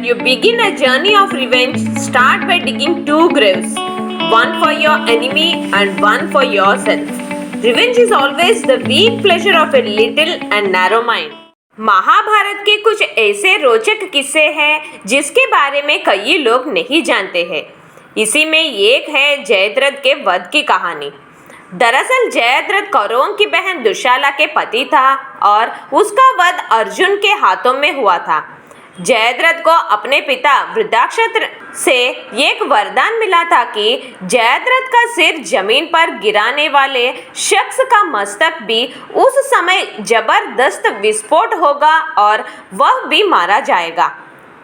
You begin a journey of revenge, start by digging two graves, one for your enemy and one for yourself. Revenge is always the weak pleasure of a little and narrow mind. Mahabharat के कुछ ऐसे रोचक किस्से हैं जिसके बारे में कई लोग नहीं जानते हैं। इसी में एक है जयद्रथ के वध की कहानी। दरअसल जयद्रथ कौरवों की बहन दुशाला के पति था और उसका वध अर्जुन के हाथों में हुआ था। जयद्रथ को अपने पिता वृद्धाक्षत्र से एक वरदान मिला था कि जयद्रथ का सिर जमीन पर गिराने वाले शख्स का मस्तक भी उस समय जबरदस्त विस्फोट होगा और वह भी मारा जाएगा।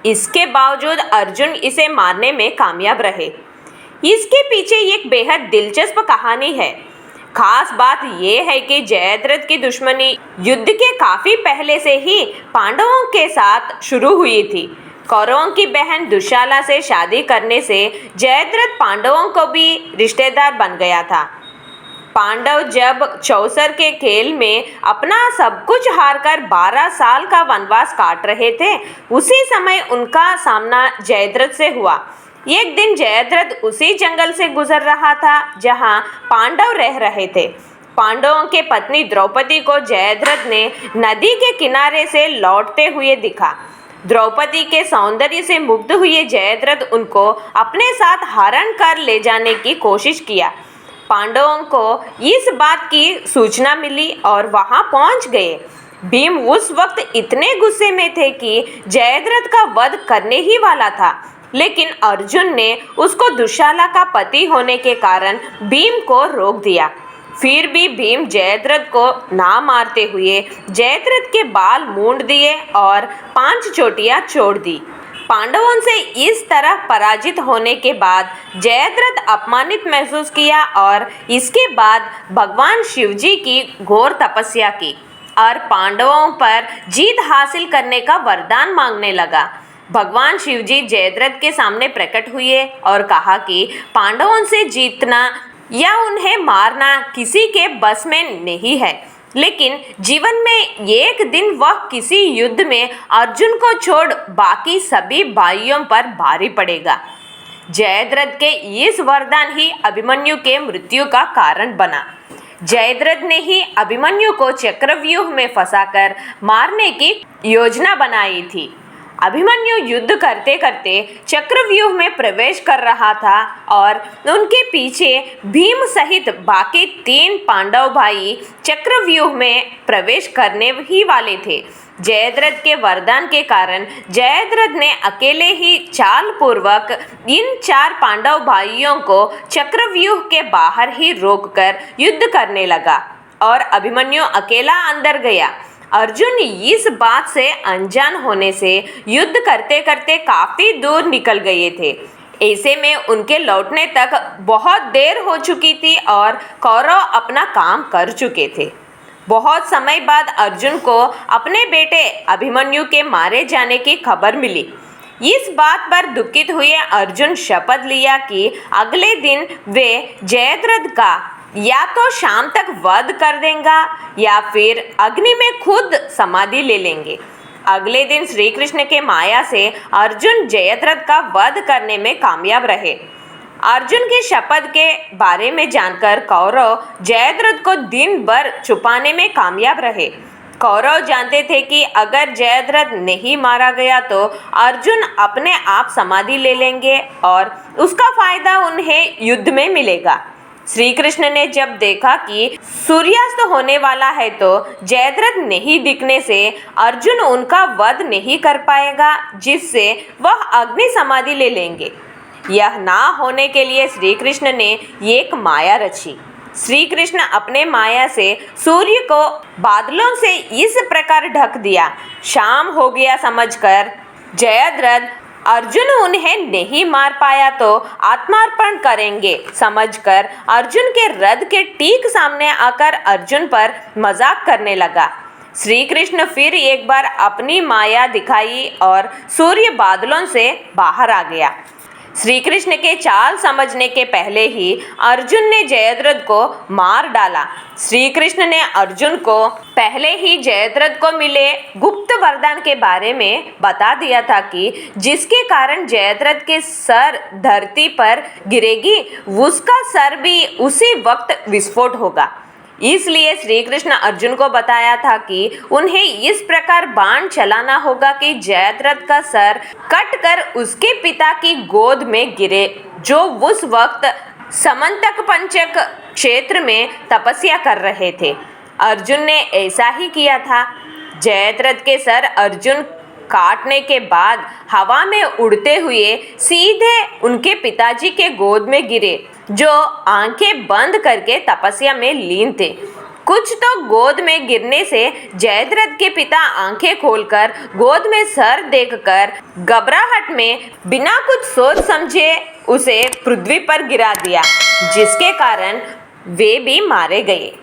इसके बावजूद अर्जुन इसे मारने में कामयाब रहे। इसके पीछे एक बेहद दिलचस्प कहानी है। खास बात यह है कि जयद्रथ की दुश्मनी युद्ध के काफी पहले से ही पांडवों के साथ शुरू हुई थी। कौरवों की बहन दुशाला से शादी करने से जयद्रथ पांडवों को भी रिश्तेदार बन गया था। पांडव जब चौसर के खेल में अपना सब कुछ हारकर 12 साल का वनवास काट रहे थे, उसी समय उनका सामना जयद्रथ से हुआ। एक दिन जयद्रथ उसी जंगल से गुजर रहा था जहां पांडव रह रहे थे। पांडवों के पत्नी द्रौपदी को जयद्रथ ने नदी के किनारे से लौटते हुए दिखा। द्रौपदी के सौंदर्य से मुग्ध हुए जयद्रथ उनको अपने साथ हरण कर ले जाने की कोशिश किया। पांडवों को इस बात की सूचना मिली और वहां पहुंच गए। भीम उस वक्त इतने गुस्से में थे कि जयद्रथ का वध करने ही वाला था, लेकिन अर्जुन ने उसको दुशाला का पति होने के कारण भीम को रोक दिया। फिर भी भीम जयद्रथ को ना मारते हुए जयद्रथ के बाल मूंड दिए और 5 चोटियां छोड़ दी। पांडवों से इस तरह पराजित होने के बाद जयद्रथ अपमानित महसूस किया और इसके बाद भगवान शिवजी की घोर तपस्या की और पांडवों पर जीत हासिल करने का वरदान मांगने लगा। भगवान शिवजी जयद्रथ के सामने प्रकट हुए और कहा कि पांडवों से जीतना या उन्हें मारना किसी के बस में नहीं है, लेकिन जीवन में एक दिन वह किसी युद्ध में अर्जुन को छोड़ बाकी सभी भाइयों पर भारी पड़ेगा। जयद्रथ के इस वरदान ही अभिमन्यु के मृत्यु का कारण बना। जयद्रथ ने ही अभिमन्यु को चक्रव्यूह में फंसाकर मारने की योजना बनाई थी। अभिमन्यु युद्ध करते करते चक्रव्यूह में प्रवेश कर रहा था और उनके पीछे भीम सहित बाकी 3 पांडव भाई चक्रव्यूह में प्रवेश करने ही वाले थे। जयद्रथ के वरदान के कारण जयद्रथ ने अकेले ही चाल पूर्वक इन 4 पांडव भाइयों को चक्रव्यूह के बाहर ही रोककर युद्ध करने लगा और अभिमन्यु अकेला अंदर गया। अर्जुन इस बात से अनजान होने से युद्ध करते करते काफी दूर निकल गए थे। ऐसे में उनके लौटने तक बहुत देर हो चुकी थी और कौरव अपना काम कर चुके थे। बहुत समय बाद अर्जुन को अपने बेटे अभिमन्यु के मारे जाने की खबर मिली। इस बात पर दुखित हुए अर्जुन शपथ लिया कि अगले दिन वे जयद्रथ का या तो शाम तक वध कर देगा या फिर अग्नि में खुद समाधि ले लेंगे। अगले दिन श्री कृष्ण के माया से अर्जुन जयद्रथ का वध करने में कामयाब रहे। अर्जुन की शपथ के बारे में जानकर कौरव जयद्रथ को दिन भर छुपाने में कामयाब रहे। कौरव जानते थे कि अगर जयद्रथ नहीं मारा गया तो अर्जुन अपने आप समाधि ले लेंगे और उसका फायदा उन्हें युद्ध में मिलेगा। श्री कृष्ण ने जब देखा कि सूर्यास्त होने वाला है तो जयद्रथ नहीं दिखने से अर्जुन उनका वध नहीं कर पाएगा, जिससे वह अग्नि समाधि ले लेंगे। यह ना होने के लिए श्री कृष्ण ने एक माया रची। श्री कृष्ण अपने माया से सूर्य को बादलों से इस प्रकार ढक दिया। शाम हो गया समझकर जयद्रथ अर्जुन उन्हें नहीं मार पाया तो आत्मार्पण करेंगे समझकर अर्जुन के रथ के ठीक सामने आकर अर्जुन पर मजाक करने लगा। श्री कृष्ण फिर एक बार अपनी माया दिखाई और सूर्य बादलों से बाहर आ गया। श्री कृष्ण के चाल समझने के पहले ही अर्जुन ने जयद्रथ को मार डाला। श्री कृष्ण ने अर्जुन को पहले ही जयद्रथ को मिले गुप्त वरदान के बारे में बता दिया था कि जिसके कारण जयद्रथ के सर धरती पर गिरेगी, उसका सर भी उसी वक्त विस्फोट होगा। इसलिए श्री कृष्ण अर्जुन को बताया था कि उन्हें इस प्रकार बाण चलाना होगा कि जयद्रथ का सर कट कर उसके पिता की गोद में गिरे, जो उस वक्त समंतक पंचक क्षेत्र में तपस्या कर रहे थे। अर्जुन ने ऐसा ही किया था। जयद्रथ के सर अर्जुन काटने के बाद हवा में उड़ते हुए सीधे उनके पिताजी के गोद में गिरे, जो आंखें बंद करके तपस्या में लीन थे। कुछ तो गोद में गिरने से जयद्रथ के पिता आंखें खोलकर गोद में सर देखकर घबराहट में बिना कुछ सोच समझे उसे पृथ्वी पर गिरा दिया, जिसके कारण वे भी मारे गए।